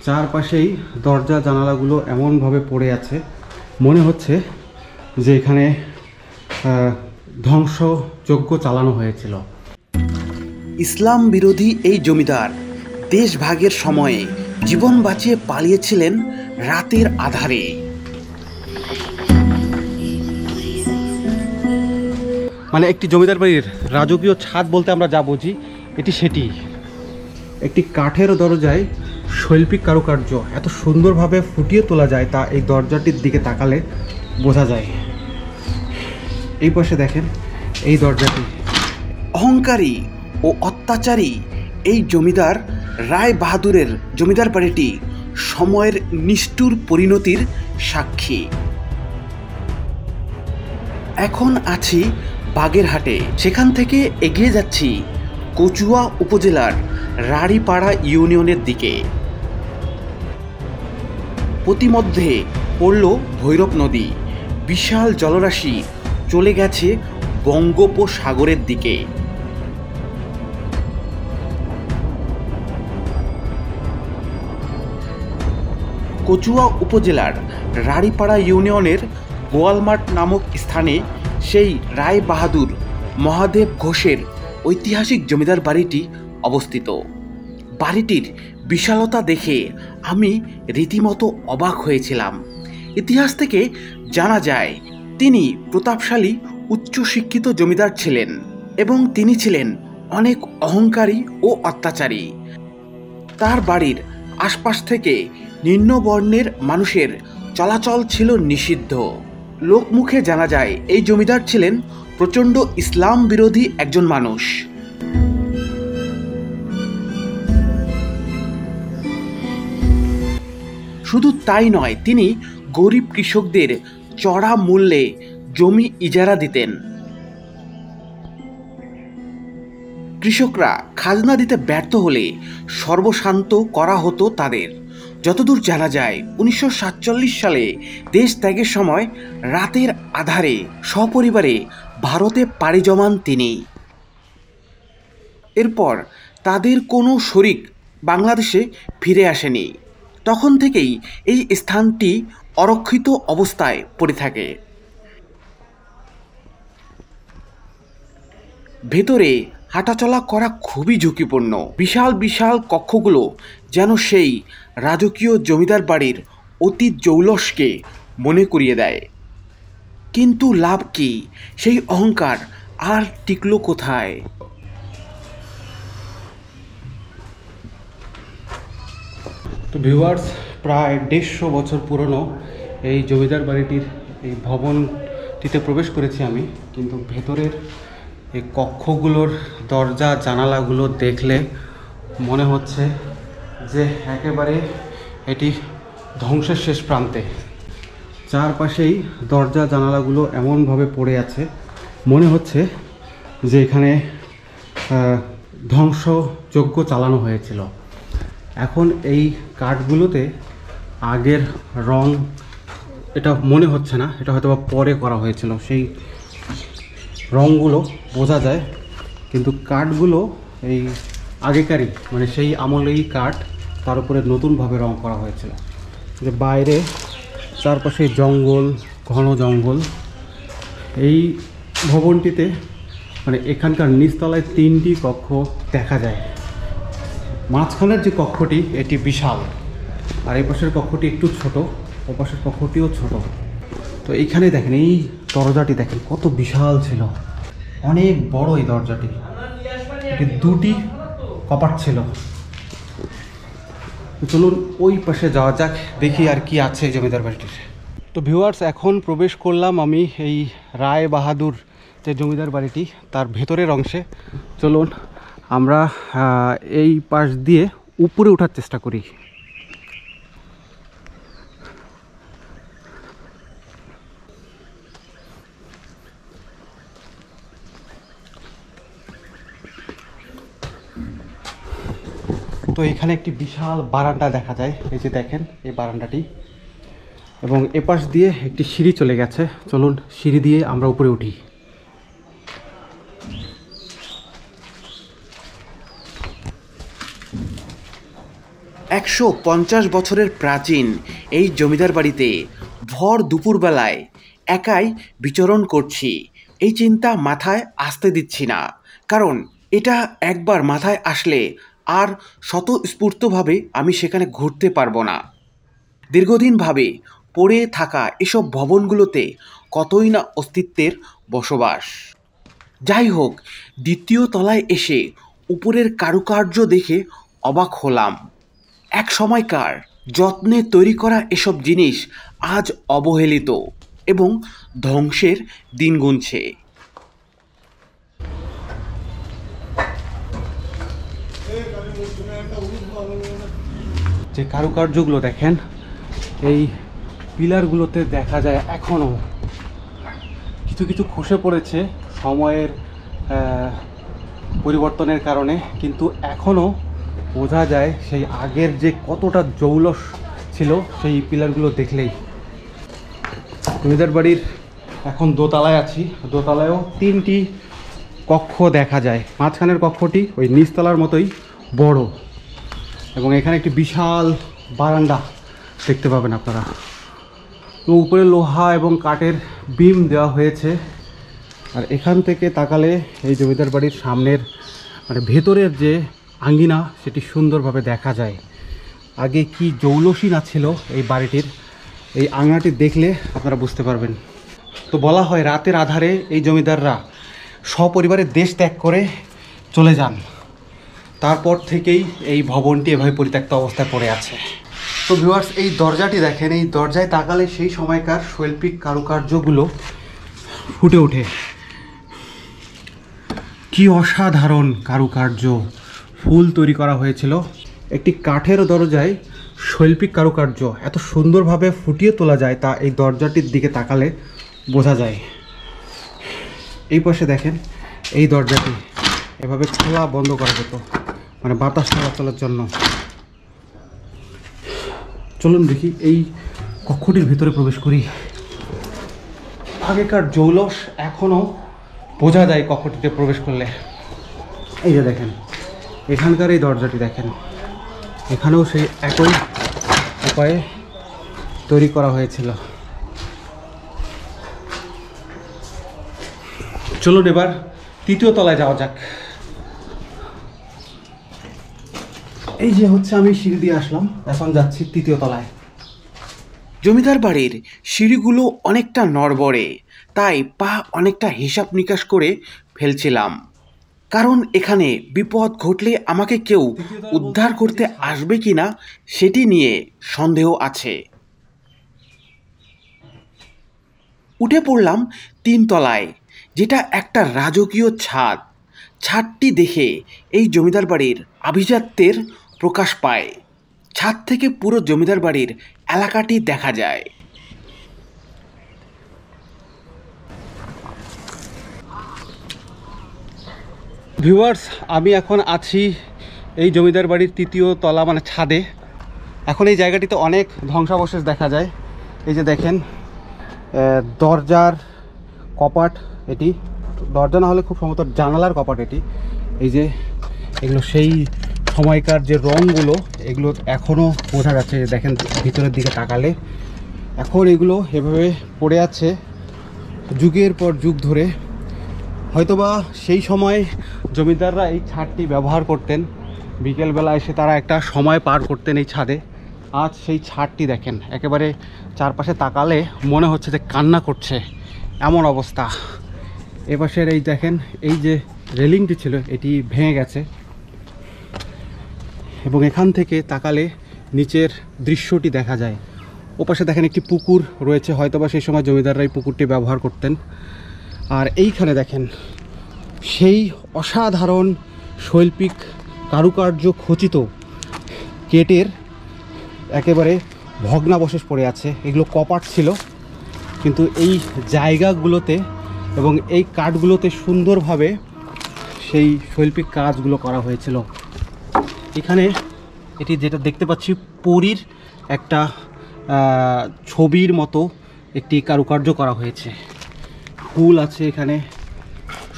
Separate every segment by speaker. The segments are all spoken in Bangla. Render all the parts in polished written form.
Speaker 1: চারপাশেই দরজা জানালাগুলো এমনভাবে পড়ে আছে, মনে হচ্ছে যে এখানে ধ্বংসযজ্ঞ চালানো হয়েছিল।
Speaker 2: ইসলাম বিরোধী এই জমিদার দেশভাগের সময়ে জীবন বাঁচিয়ে পালিয়েছিলেন রাতের আধারে।
Speaker 1: মানে একটি জমিদার বাড়ির রাজকীয় ছাদ বলতে আমরা যা বুঝি এটি সেটি। একটি কাঠের দরজায় শৈল্পিক কারুকার্য এত সুন্দরভাবে ফুটিয়ে তোলা যায় তা এই দরজাটির দিকে তাকালে বোঝা যায়। এই পাশে দেখেন এই দরজাটি।
Speaker 2: অহংকারী ও অত্যাচারী এই জমিদার রায় বাহাদুরের জমিদার বাড়িটি সময়ের নিষ্ঠুর পরিণতির সাক্ষী। এখন আছি বাগেরহাটে, সেখান থেকে এগিয়ে যাচ্ছি কচুয়া উপজেলার রাড়িপাড়া ইউনিয়নের দিকে। প্রতিমধ্যে পড়ল ভৈরব নদী, বিশাল জলরাশি চলে গেছে বঙ্গোপসাগরের দিকে। কচুয়া উপজেলার রাড়িপাড়া ইউনিয়নের গোয়ালমাঠ নামক স্থানে সেই রায় বাহাদুর মহাদেব ঘোষের ঐতিহাসিক জমিদার বাড়িটি অবস্থিত। বাড়িটির বিশালতা দেখে আমি রীতিমতো অবাক হয়েছিলাম। ইতিহাস থেকে জানা যায় তিনি প্রতাপশালী উচ্চশিক্ষিত জমিদার ছিলেন এবং তিনি ছিলেন অনেক অহংকারী ও অত্যাচারী। তার বাড়ির আশপাশ থেকে নিম্নবর্ণের মানুষের চলাচল ছিল নিষিদ্ধ। লোকমুখে জানা যায় এই জমিদার ছিলেন প্রচণ্ড ইসলাম বিরোধী একজন মানুষ। শুধু তাই নয়, তিনি গরিব কৃষকদের চড়া মূল্যে জমি ইজারা দিতেন। কৃষকরা খাজনা দিতে ব্যর্থ হলে সর্বশান্ত করা হতো তাদের। যতদূর জানা যায় 1947 সালে দেশ ত্যাগের সময় রাতের আধারে সপরিবারে ভারতে পাড়ি জমান তিনি। এরপর তাদের কোনো শরিক বাংলাদেশে ফিরে আসেনি। তখন থেকেই এই স্থানটি অরক্ষিত অবস্থায় পড়ে থাকে। ভেতরে হাঁটাচলা করা খুবই ঝুঁকিপূর্ণ। বিশাল বিশাল কক্ষগুলো যেন সেই রাজকীয় জমিদার বাড়ির অতীত জৌলসকে মনে করিয়ে দেয়। কিন্তু লাভ কি? সেই অহংকার আর টিকলো কোথায়?
Speaker 1: তো ভিউয়ার্স, প্রায় 150 বছর পুরনো এই জমিদার বাড়িটির এই ভবনটিতে প্রবেশ করেছি আমি, কিন্তু ভেতরের এই কক্ষগুলোর দরজা জানালাগুলো দেখলে মনে হচ্ছে যে একেবারে এটি ধ্বংসের শেষ প্রান্তে। চারপাশেই দরজা জানালাগুলো এমনভাবে পড়ে আছে, মনে হচ্ছে যে এখানে ধ্বংসযজ্ঞ চালানো হয়েছিল। এখন এই কাঠগুলোতে আগের রং এটা মনে হচ্ছে না, এটা হয়তো বা পরে করা হয়েছিল, সেই রঙগুলো বোঝা যায়। কিন্তু কাঠগুলো এই আগেকারই, মানে সেই আমলেই কাঠ, তার উপরে নতুনভাবে রং করা হয়েছিল। যে বাইরে চারপাশে জঙ্গল, ঘন জঙ্গল। এই ভবনটিতে মানে এখানকার নিচতলায় 3টি কক্ষ দেখা যায়। মাঝখানের যে কক্ষটি এটি বিশাল, আর এই পাশের কক্ষটি একটু ছোট, ও পাশের কক্ষটিও ছোট। তো এইখানে দেখেন এই দরজাটি দেখেন কত বিশাল ছিল, অনেক বড় এই দরজাটি। এটি 2টি কপাট ছিল। চলুন ওই পাশে যাওয়া যাক, দেখি আর কি আছে জমিদার বাড়িটির। তো ভিউয়ার্স, এখন প্রবেশ করলাম আমি এই রায় বাহাদুর যে জমিদার বাড়িটি তার ভেতরের অংশে। চলুন আমরা এই পাশ দিয়ে উপরে ওঠার চেষ্টা করি। তো এখানে একটি বিশাল বারান্দা দেখা যায়, এই যে দেখেন এই বারান্দাটি, এবং এপাশ দিয়ে একটি সিঁড়ি চলে গেছে। চলুন সিঁড়ি দিয়ে আমরা উপরে উঠি।
Speaker 2: 150 বছরের প্রাচীন এই জমিদার বাড়িতে ভর দুপুরবেলায় একাই বিচরণ করছি, এই চিন্তা মাথায় আসতে দিচ্ছি না। কারণ এটা একবার মাথায় আসলে আর স্বতঃস্ফূর্তভাবে আমি সেখানে ঘুরতে পারবো না। দীর্ঘদিনভাবে পড়ে থাকা এসব ভবনগুলোতে কতই না অস্তিত্বের বসবাস। যাই হোক, দ্বিতীয় তলায় এসে উপরের কারুকার্য দেখে অবাক হলাম। এক সময়কার যত্নে তৈরি করা এসব জিনিস আজ অবহেলিত এবং ধ্বংসের দিন গুনছে।
Speaker 1: যে কারুকার্যগুলো দেখেন, এই পিলারগুলোতে দেখা যায় এখনও কিছু কিছু খসে পড়েছে সময়ের পরিবর্তনের কারণে, কিন্তু এখনও বোঝা যায় সেই আগের যে কতটা জৌলস ছিল সেই পিলারগুলো দেখলেই। জমিদার বাড়ির এখন দোতলায় আছি, দোতলায়ও 3টি কক্ষ দেখা যায়। মাঝখানের কক্ষটি ওই নিচতলার মতোই বড়, এবং এখানে একটি বিশাল বারান্দা দেখতে পাবেন আপনারা। তো উপরে লোহা এবং কাঠের বিম দেওয়া হয়েছে। আর এখান থেকে তাকালে এই জমিদার বাড়ির সামনের মানে ভেতরের যে আঙ্গিনা সেটি সুন্দরভাবে দেখা যায়। আগে কি জৌলসী না ছিল এই বাড়িটির, এই আঙিনাটি দেখলে আপনারা বুঝতে পারবেন। তো বলা হয় রাতের আধারে এই জমিদাররা সপরিবারে দেশ ত্যাগ করে চলে যান, তারপর থেকেই এই ভবনটি এভাবে পরিত্যক্ত অবস্থায় পড়ে আছে। তো ভিউয়ার্স, এই দরজাটি দেখেন, এই দরজায় তাকালে সেই সময়কার শৈল্পিক কারুকার্যগুলো ফুটে ওঠে। কি অসাধারণ কারুকার্য, ফুল তৈরি করা হয়েছিল। একটি কাঠের দরজায় শৈল্পিক কারুকার্য এত সুন্দরভাবে ফুটিয়ে তোলা যায় তা এই দরজাটির দিকে তাকালে বোঝা যায়। এই পাশে দেখেন, এই দরজাটি এভাবে খোলা বন্ধ করা যেত, মানে বাতাস চলাচলের জন্য। চলুন দেখি এই কক্ষটির ভিতরে প্রবেশ করি। আগেকার জৌলস এখনও বোঝা যায় কক্ষটিতে প্রবেশ করলে। এই যে দেখেন, এখানকার এই দরজাটি দেখেন, এখানেও সেই একই উপায়ে তৈরি করা হয়েছিল। চলুন এবার 3য় তলায় যাওয়া যাক। এই যে হচ্ছে আমি সিঁড়ি দিয়ে আসলাম, এখন যাচ্ছি 3য় তলায়।
Speaker 2: জমিদার বাড়ির সিঁড়িগুলো অনেকটা নড়বড়ে, তাই পা অনেকটা হিসাব নিকাশ করে ফেলছিলাম। কারণ এখানে বিপদ ঘটলে আমাকে কেউ উদ্ধার করতে আসবে কিনা সেটি নিয়ে সন্দেহ আছে। উঠে পড়লাম 3 তলায়, যেটা একটা রাজকীয় ছাদ। ছাদটি দেখে এই জমিদার বাড়ির আভিজাত্যের প্রকাশ পায়। ছাদ থেকে পুরো জমিদার বাড়ির এলাকাটি দেখা যায়।
Speaker 1: ভিউয়ার্স, আমি এখন আছি এই জমিদার বাড়ির 3য় তলা মানে ছাদে। এখন এই জায়গাটিতে অনেক ধ্বংসাবশেষ দেখা যায়। এই যে দেখেন, দরজার কপাট, এটি দরজা না হলে খুব সম্ভবত জানালার কপাট এটি। এই যে এগুলো সেই সময়কার যে রঙগুলো, এগুলো এখনও বোঝা যাচ্ছে। দেখেন ভিতরের দিকে তাকালে এখন এগুলো এভাবে পড়ে আছে যুগের পর যুগ ধরে। হয়তোবা সেই সময় জমিদাররা এই ছাদটি ব্যবহার করতেন, বিকেলবেলা এসে তারা একটা সময় পার করতেন এই ছাদে। আজ সেই ছাদটি দেখেন, একেবারে চারপাশে তাকালে মনে হচ্ছে যে কান্না করছে, এমন অবস্থা। এপাশের এই দেখেন, এই যে রেলিংটি ছিল এটি ভেঙে গেছে, এবং এখান থেকে তাকালে নিচের দৃশ্যটি দেখা যায়। ওপাশে দেখেন একটি পুকুর রয়েছে, হয়তোবা সেই সময় জমিদাররা এই পুকুরটি ব্যবহার করতেন। আর এইখানে দেখেন সেই অসাধারণ শৈল্পিক কারুকার্য খচিত কেটের একেবারে ভগ্নাবশেষ পড়ে আছে। এগুলো কপাট ছিল, কিন্তু এই জায়গাগুলোতে এবং এই কাঠগুলোতে সুন্দরভাবে সেই শৈল্পিক কাজগুলো করা হয়েছিল। এখানে এটি যেটা দেখতে পাচ্ছি, পরীর একটা ছবির মতো একটি কারুকার্য করা হয়েছে। ফুল আছে এখানে,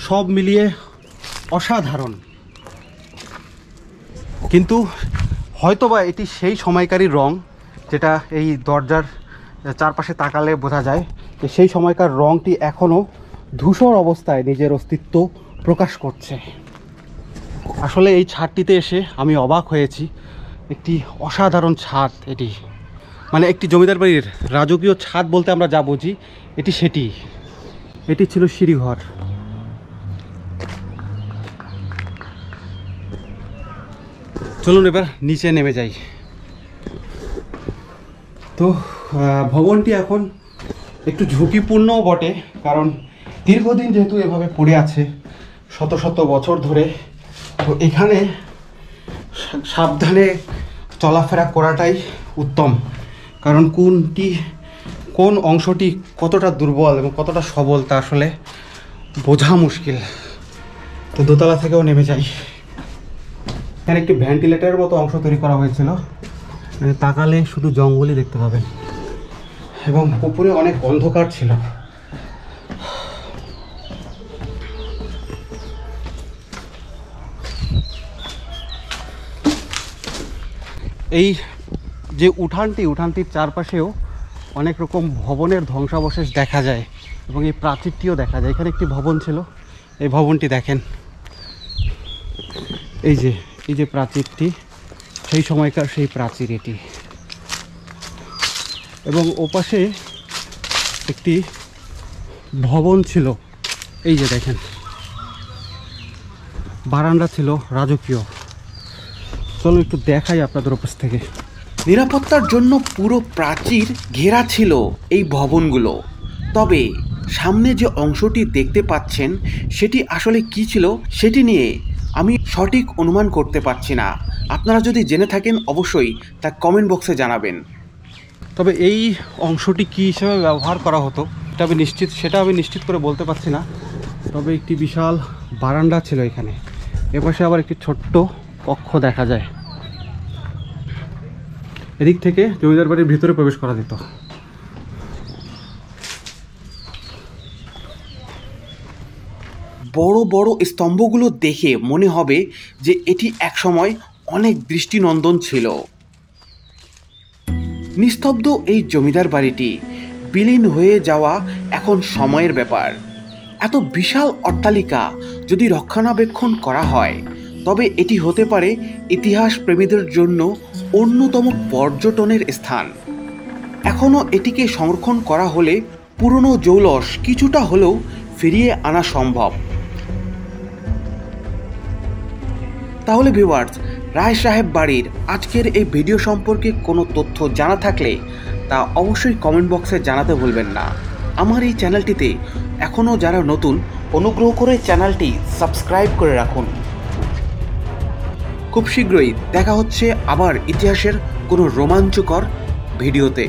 Speaker 1: সব মিলিয়ে অসাধারণ। কিন্তু হয়তোবা এটি সেই সময়কারই রং, যেটা এই দরজার চারপাশে তাকালে বোঝা যায় যে সেই সময়কার রংটি এখনও ধূসর অবস্থায় নিজের অস্তিত্ব প্রকাশ করছে। আসলে এই ছাদটিতে এসে আমি অবাক হয়েছি। একটি অসাধারণ ছাদ এটি, মানে একটি জমিদার বাড়ির রাজকীয় ছাদ বলতে আমরা যা বুঝি এটি সেটি। এটি ছিল সিঁড়িঘর। চলুন এবার নিচে নেমে যাই। তো ভবনটি এখন একটু ঝুঁকিপূর্ণও বটে, কারণ দীর্ঘদিন যেহেতু এভাবে পড়ে আছে শত শত বছর ধরে, তো এখানে সাবধানে চলাফেরা করাটাই উত্তম। কারণ কোন অংশটি কতটা দুর্বল এবং কতটা সবল তা আসলে বোঝা মুশকিল। তো দোতলা থেকেও নেমে যাই। এখানে একটি ভেন্টিলেটরের মতো অংশ তৈরি করা হয়েছিল, মানে তাকালে শুধু জঙ্গলই দেখতে পাবেন, এবং উপরে অনেক অন্ধকার ছিল। এই যে উঠানটির চারপাশেও অনেক রকম ভবনের ধ্বংসাবশেষ দেখা যায়, এবং এই প্রাচীরটিও দেখা যায়। এখানে একটি ভবন ছিল, এই ভবনটি দেখেন, এই যে প্রাচীরটি সেই সময়কার সেই প্রাচীর এটি। এবং ওপাশে একটি ভবন ছিল, এই যে দেখেন, বারান্দা ছিল রাজকীয়। চলো একটু দেখাই আপনাদের ওপাশ থেকে।
Speaker 2: নিরাপত্তার জন্য পুরো প্রাচীর ঘেরা ছিল এই ভবনগুলো। তবে সামনে যে অংশটি দেখতে পাচ্ছেন সেটি আসলে কি ছিল সেটি নিয়ে আমি সঠিক অনুমান করতে পারছি না। আপনারা যদি জেনে থাকেন অবশ্যই তা কমেন্ট বক্সে জানাবেন।
Speaker 1: তবে এই অংশটি কী হিসেবে ব্যবহার করা হতো সেটা আমি নিশ্চিত করে বলতে পারছি না। তবে একটি বিশাল বারান্দা ছিল এখানে। এপাশে আবার একটি ছোট্ট কক্ষ দেখা যায়। এদিক থেকে জমিদার বাড়ির ভিতরে প্রবেশ করা যেত।
Speaker 2: বড় বড় স্তম্ভগুলো দেখে মনে হবে যে এটি একসময় অনেক দৃষ্টিনন্দন ছিল। নিস্তব্ধ এই জমিদার বাড়িটি বিলীন হয়ে যাওয়া এখন সময়ের ব্যাপার। এত বিশাল অট্টালিকা যদি রক্ষণাবেক্ষণ করা হয় তবে এটি হতে পারে ইতিহাস প্রেমীদের জন্য অন্যতম পর্যটনের স্থান। এখনও এটিকে সংরক্ষণ করা হলে পুরনো জৌলস কিছুটা হলেও ফিরিয়ে আনা সম্ভব। তাহলে ভিউয়ার্স, রায় সাহেব বাড়ির আজকের এই ভিডিও সম্পর্কে কোনো তথ্য জানা থাকলে তা অবশ্যই কমেন্ট বক্সে জানাতে ভুলবেন না। আমার এই চ্যানেলটিতে এখনও যারা নতুন, অনুগ্রহ করে চ্যানেলটি সাবস্ক্রাইব করে রাখুন। খুব শীঘ্রই দেখা হচ্ছে আবার ইতিহাসের কোনো রোমাঞ্চকর ভিডিওতে।